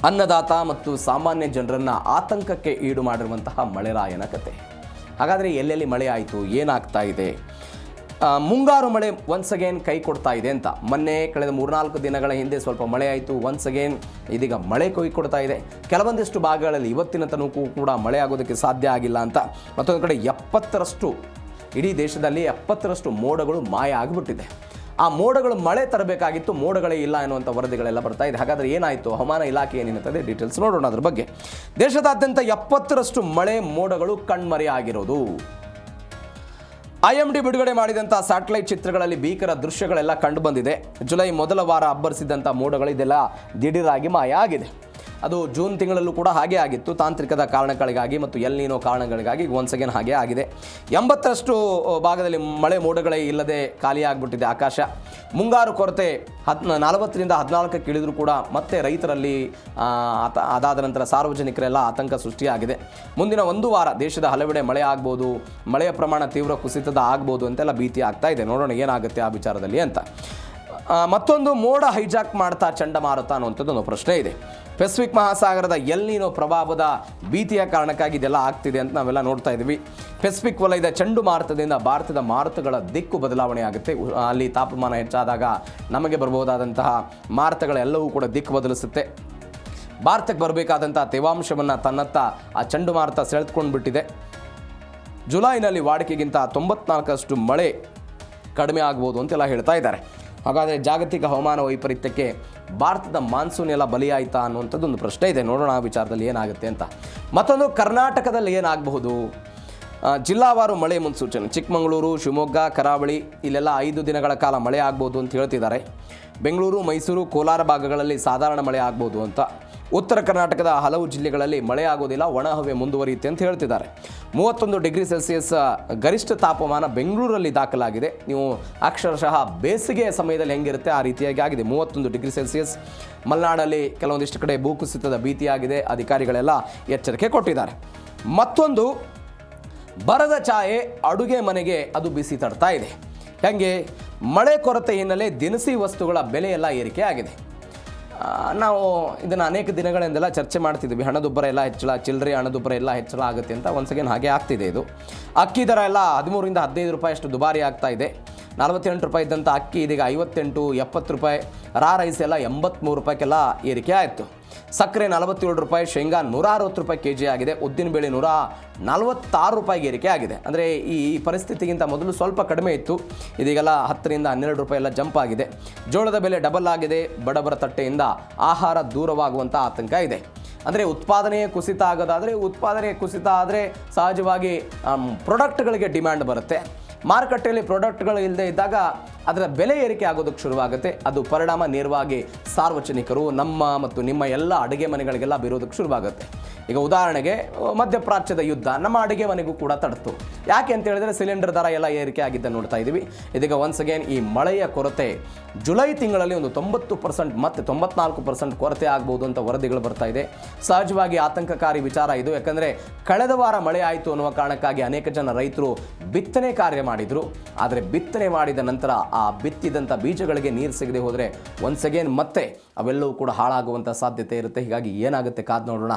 ಅನ್ನದಾತ ಮತ್ತು ಸಾಮಾನ್ಯ ಜನರನ್ನು ಆತಂಕಕ್ಕೆ ಈಡು ಮಾಡಿರುವಂತಹ ಮಳೆರಾಯನ ಕತೆ. ಹಾಗಾದರೆ ಎಲ್ಲೆಲ್ಲಿ ಮಳೆ ಆಯಿತು, ಏನಾಗ್ತಾ ಇದೆ? ಮುಂಗಾರು ಮಳೆ ಒನ್ಸ್ ಅಗೇನ್ ಕೈ ಕೊಡ್ತಾ ಇದೆ ಅಂತ. ಮೊನ್ನೆ ಕಳೆದ 3-4 ದಿನಗಳ ಹಿಂದೆ ಸ್ವಲ್ಪ ಮಳೆ ಆಯಿತು. ಒನ್ಸ್ ಅಗೇನ್ ಇದೀಗ ಮಳೆ ಕೈ ಕೊಡ್ತಾ ಇದೆ. ಕೆಲವೊಂದಿಷ್ಟು ಭಾಗಗಳಲ್ಲಿ ಇವತ್ತಿನ ತನಕ ಕೂಡ ಮಳೆ ಆಗೋದಕ್ಕೆ ಸಾಧ್ಯ ಆಗಿಲ್ಲ ಅಂತ. ಮತ್ತೊಂದು ಕಡೆ 70ರಷ್ಟು ಇಡೀ ದೇಶದಲ್ಲಿ 70ರಷ್ಟು ಮೋಡಗಳು ಮಾಯ ಆಗಿಬಿಟ್ಟಿದೆ. ಆ ಮೋಡಗಳು ಮಳೆ ತರಬೇಕಾಗಿತ್ತು, ಮೋಡಗಳೇ ಇಲ್ಲ ಎನ್ನುವಂಥ ವರದಿಗಳೆಲ್ಲ ಬರ್ತಾ ಇದೆ. ಹಾಗಾದರೆ ಏನಾಯಿತು? ಹವಾಮಾನ ಇಲಾಖೆ ಏನೇನುತ್ತದೆ ಡೀಟೇಲ್ಸ್ ನೋಡೋಣ ಅದ್ರ ಬಗ್ಗೆ. ದೇಶದಾದ್ಯಂತ 70ರಷ್ಟು ಮಳೆ ಮೋಡಗಳು ಕಣ್ಮರೆಯಾಗಿರೋದು. IMD ಬಿಡುಗಡೆ ಮಾಡಿದಂಥ ಸ್ಯಾಟಲೈಟ್ ಚಿತ್ರಗಳಲ್ಲಿ ಭೀಕರ ದೃಶ್ಯಗಳೆಲ್ಲ ಕಂಡು ಬಂದಿದೆ. ಜುಲೈ ಮೊದಲ ವಾರ ಅಬ್ಬರಿಸಿದಂಥ ಮೋಡಗಳು ಇದೆಲ್ಲ ದಿಢೀರಾಗಿ ಮಾಯ ಆಗಿದೆ. ಅದು ಜೂನ್ ತಿಂಗಳಲ್ಲೂ ಕೂಡ ಹಾಗೆ ಆಗಿತ್ತು. ತಾಂತ್ರಿಕದ ಕಾರಣಗಳಿಗಾಗಿ ಮತ್ತು ಎಲ್ ನೀನೋ ಕಾರಣಗಳಿಗಾಗಿ ಒನ್ಸ್ ಅಗೇನ್ ಹಾಗೆ ಆಗಿದೆ. 80ರಷ್ಟು ಭಾಗದಲ್ಲಿ ಮಳೆ ಮೋಡಗಳೇ ಇಲ್ಲದೆ ಖಾಲಿಯಾಗಿಬಿಟ್ಟಿದೆ ಆಕಾಶ. ಮುಂಗಾರು ಕೊರತೆ 40ರಿಂದ 14ಕ್ಕೆ ಇಳಿದರೂ ಕೂಡ ಮತ್ತೆ ರೈತರಲ್ಲಿ ಅದಾದ ನಂತರ ಸಾರ್ವಜನಿಕರೆಲ್ಲ ಆತಂಕ ಸೃಷ್ಟಿಯಾಗಿದೆ. ಮುಂದಿನ 1 ವಾರ ದೇಶದ ಹಲವೆಡೆ ಮಳೆ ಆಗ್ಬೋದು, ಮಳೆಯ ಪ್ರಮಾಣ ತೀವ್ರ ಕುಸಿತದ ಆಗ್ಬೋದು ಅಂತೆಲ್ಲ ಭೀತಿ ಆಗ್ತಾ ಇದೆ. ನೋಡೋಣ ಏನಾಗುತ್ತೆ ಆ ವಿಚಾರದಲ್ಲಿ ಅಂತ. ಮತ್ತೊಂದು ಮೋಡ ಹೈಜಾಕ್ ಮಾಡ್ತಾ ಚಂಡಮಾರುತ ಅನ್ನುವಂಥದ್ದು ಪ್ರಶ್ನೆ ಇದೆ. ಪೆಸಿಫಿಕ್ ಮಹಾಸಾಗರದ ಎಲ್ ನೀನೋ ಪ್ರಭಾವದ ಭೀತಿಯ ಕಾರಣಕ್ಕಾಗಿ ಇದೆಲ್ಲ ಆಗ್ತಿದೆ ಅಂತ ನಾವೆಲ್ಲ ನೋಡ್ತಾ ಇದ್ದೀವಿ. ಪೆಸಿಫಿಕ್ ವಲಯದ ಚಂಡಮಾರುತದಿಂದ ಭಾರತದ ಮಾರುತಗಳ ದಿಕ್ಕು ಬದಲಾವಣೆ ಆಗುತ್ತೆ. ಅಲ್ಲಿ ತಾಪಮಾನ ಹೆಚ್ಚಾದಾಗ ನಮಗೆ ಬರಬಹುದಾದಂತಹ ಮಾರುತಗಳೆಲ್ಲವೂ ಕೂಡ ದಿಕ್ಕು ಬದಲಿಸುತ್ತೆ. ಭಾರತಕ್ಕೆ ಬರಬೇಕಾದಂಥ ತೇವಾಂಶವನ್ನು ತನ್ನತ್ತ ಆ ಚಂಡಮಾರುತ ಸೆಳೆದುಕೊಂಡು ಬಿಟ್ಟಿದೆ. ಜುಲೈನಲ್ಲಿ ವಾಡಿಕೆಗಿಂತ 94ರಷ್ಟು ಮಳೆ ಕಡಿಮೆ ಆಗ್ಬೋದು ಅಂತೆಲ್ಲ ಹೇಳ್ತಾ ಇದ್ದಾರೆ. ಹಾಗಾದರೆ ಜಾಗತಿಕ ಹವಾಮಾನ ವೈಪರೀತ್ಯಕ್ಕೆ ಭಾರತದ ಮಾನ್ಸೂನ್ ಎಲ್ಲ ಬಲಿಯಾಯಿತಾ ಅನ್ನುವಂಥದ್ದು ಒಂದು ಪ್ರಶ್ನೆ ಇದೆ. ನೋಡೋಣ ಆ ವಿಚಾರದಲ್ಲಿ ಏನಾಗುತ್ತೆ ಅಂತ. ಮತ್ತೊಂದು, ಕರ್ನಾಟಕದಲ್ಲಿ ಏನಾಗಬಹುದು? ಜಿಲ್ಲಾವಾರು ಮಳೆ ಮುನ್ಸೂಚನೆ. ಚಿಕ್ಕಮಗಳೂರು, ಶಿವಮೊಗ್ಗ, ಕರಾವಳಿ ಇಲ್ಲೆಲ್ಲ 5 ದಿನಗಳ ಕಾಲ ಮಳೆ ಆಗ್ಬೋದು ಅಂತ ಹೇಳ್ತಿದ್ದಾರೆ. ಬೆಂಗಳೂರು, ಮೈಸೂರು, ಕೋಲಾರ ಭಾಗಗಳಲ್ಲಿ ಸಾಧಾರಣ ಮಳೆ ಆಗ್ಬೋದು ಅಂತ. ಉತ್ತರ ಕರ್ನಾಟಕದ ಹಲವು ಜಿಲ್ಲೆಗಳಲ್ಲಿ ಮಳೆ ಆಗೋದಿಲ್ಲ, ಒಣ ಹವೆ ಮುಂದುವರಿಯುತ್ತೆ ಅಂತ ಹೇಳ್ತಿದ್ದಾರೆ. 31 ಡಿಗ್ರಿ ಸೆಲ್ಸಿಯಸ್ ಗರಿಷ್ಠ ತಾಪಮಾನ ಬೆಂಗಳೂರಲ್ಲಿ ದಾಖಲಾಗಿದೆ. ನೀವು ಅಕ್ಷರಶಃ ಬೇಸಿಗೆಯ ಸಮಯದಲ್ಲಿ ಹೆಂಗಿರುತ್ತೆ ಆ ರೀತಿಯಾಗಿ ಆಗಿದೆ. 31 ಡಿಗ್ರಿ ಸೆಲ್ಸಿಯಸ್. ಮಲೆನಾಡಲ್ಲಿ ಕೆಲವೊಂದಿಷ್ಟು ಕಡೆ ಭೂಕುಸಿತದ ಭೀತಿಯಾಗಿದೆ. ಅಧಿಕಾರಿಗಳೆಲ್ಲ ಎಚ್ಚರಿಕೆ ಕೊಟ್ಟಿದ್ದಾರೆ. ಮತ್ತೊಂದು, ಬರದ ಛಾಯೆ ಅಡುಗೆ ಮನೆಗೆ ಅದು ಬಿಸಿ ತಡ್ತಾ ಇದೆ. ಹಾಗೆ ಮಳೆ ಕೊರತೆ ಹಿನ್ನೆಲೆ ದಿನಸಿ ವಸ್ತುಗಳ ಬೆಲೆ ಎಲ್ಲ ಏರಿಕೆ ಆಗಿದೆ. ನಾವು ಇದನ್ನು ಅನೇಕ ದಿನಗಳಿಂದೆಲ್ಲ ಚರ್ಚೆ ಮಾಡ್ತಿದ್ವಿ. ಹಣದುಬ್ಬರ ಎಲ್ಲ ಹೆಚ್ಚಳ, ಚಿಲ್ಲರೆ ಹಣದುಬ್ಬರ ಎಲ್ಲ ಹೆಚ್ಚಳ ಆಗುತ್ತೆ ಅಂತ. ಒನ್ಸ್ ಅಗೇನ್ ಹಾಗೆ ಆಗ್ತಿದೆ. ಇದು ಅಕ್ಕಿ ದರ ಎಲ್ಲ 13ರಿಂದ 15 ರೂಪಾಯಿ ಅಷ್ಟು ದುಬಾರಿ ಆಗ್ತಾ ಇದೆ. 48 ರೂಪಾಯಿ ಇದ್ದಂಥ ಅಕ್ಕಿ ಇದೀಗ 58, 70 ರೂಪಾಯಿ. ರೈಸ್ ಎಲ್ಲ 83 ರೂಪಾಯಿಗೆಲ್ಲ ಏರಿಕೆ ಆಯಿತು. ಸಕ್ಕರೆ 47 ರೂಪಾಯಿ, ಶೇಂಗಾ 160 ರೂಪಾಯಿ ಕೆಜಿ ಆಗಿದೆ. ಉದ್ದಿನಬೇಳೆ 146 ರೂಪಾಯಿಗೆ ಏರಿಕೆ ಆಗಿದೆ. ಅಂದರೆ ಈ ಪರಿಸ್ಥಿತಿಗಿಂತ ಮೊದಲು ಸ್ವಲ್ಪ ಕಡಿಮೆ ಇತ್ತು. ಇದೀಗೆಲ್ಲ 10ರಿಂದ 12 ರೂಪಾಯಿ ಎಲ್ಲ ಜಂಪ್ ಆಗಿದೆ. ಜೋಳದ ಬೆಲೆ ಡಬಲ್ ಆಗಿದೆ. ಬಡವರ ತಟ್ಟೆಯಿಂದ ಆಹಾರ ದೂರವಾಗುವಂಥ ಆತಂಕ ಇದೆ. ಅಂದರೆ ಉತ್ಪಾದನೆ ಕುಸಿತ ಆಗೋದಾದರೆ, ಉತ್ಪಾದನೆ ಕುಸಿತ ಆದರೆ ಸಹಜವಾಗಿ ಪ್ರಾಡಕ್ಟ್ಗಳಿಗೆ ಡಿಮ್ಯಾಂಡ್ ಬರುತ್ತೆ. ಮಾರುಕಟ್ಟೆಯಲ್ಲಿ ಪ್ರಾಡಕ್ಟ್ಗಳು ಇಲ್ಲದೆ ಇದ್ದಾಗ ಅದರ ಬೆಲೆ ಏರಿಕೆ ಆಗೋದಕ್ಕೆ ಶುರುವಾಗುತ್ತೆ. ಅದು ಪರಿಣಾಮ ನೇರವಾಗಿ ಸಾರ್ವಜನಿಕರು, ನಮ್ಮ ಮತ್ತು ನಿಮ್ಮ ಎಲ್ಲ ಅಡುಗೆ ಮನೆಗಳಿಗೆಲ್ಲ ಬೀರೋದಕ್ಕೆ ಶುರುವಾಗುತ್ತೆ. ಈಗ ಉದಾಹರಣೆಗೆ ಮಧ್ಯಪ್ರಾಚ್ಯದ ಯುದ್ಧ ನಮ್ಮ ಅಡುಗೆ ಮನೆಗೂ ಕೂಡ ತಡ್ತು. ಯಾಕೆ ಅಂತ ಹೇಳಿದ್ರೆ ಸಿಲಿಂಡರ್ ದರ ಎಲ್ಲ ಏರಿಕೆ ಆಗಿದ್ದ ನೋಡ್ತಾ ಇದ್ದೀವಿ. ಇದೀಗ ಒನ್ಸ್ ಅಗೇನ್ ಈ ಮಳೆಯ ಕೊರತೆ ಜುಲೈ ತಿಂಗಳಲ್ಲಿ ಒಂದು 90% ಮತ್ತು 94% ಕೊರತೆ ಆಗ್ಬೋದು ಅಂತ ವರದಿಗಳು ಬರ್ತಾ ಇದೆ. ಸಹಜವಾಗಿ ಆತಂಕಕಾರಿ ವಿಚಾರ ಇದು. ಯಾಕಂದರೆ ಕಳೆದ ವಾರ ಮಳೆ ಆಯಿತು ಅನ್ನುವ ಕಾರಣಕ್ಕಾಗಿ ಅನೇಕ ಜನ ರೈತರು ಬಿತ್ತನೆ ಕಾರ್ಯ ಮಾಡಿದರು. ಆದರೆ ಬಿತ್ತನೆ ಮಾಡಿದ ನಂತರ ಆ ಬಿತ್ತಿದಂಥ ಬೀಜಗಳಿಗೆ ನೀರು ಸಿಗದೆ ಹೋದರೆ ಒನ್ಸ್ ಅಗೇನ್ ಮತ್ತೆ ಅವೆಲ್ಲವೂ ಕೂಡ ಹಾಳಾಗುವಂಥ ಸಾಧ್ಯತೆ ಇರುತ್ತೆ. ಹೀಗಾಗಿ ಏನಾಗುತ್ತೆ ಕಾದು ನೋಡೋಣ.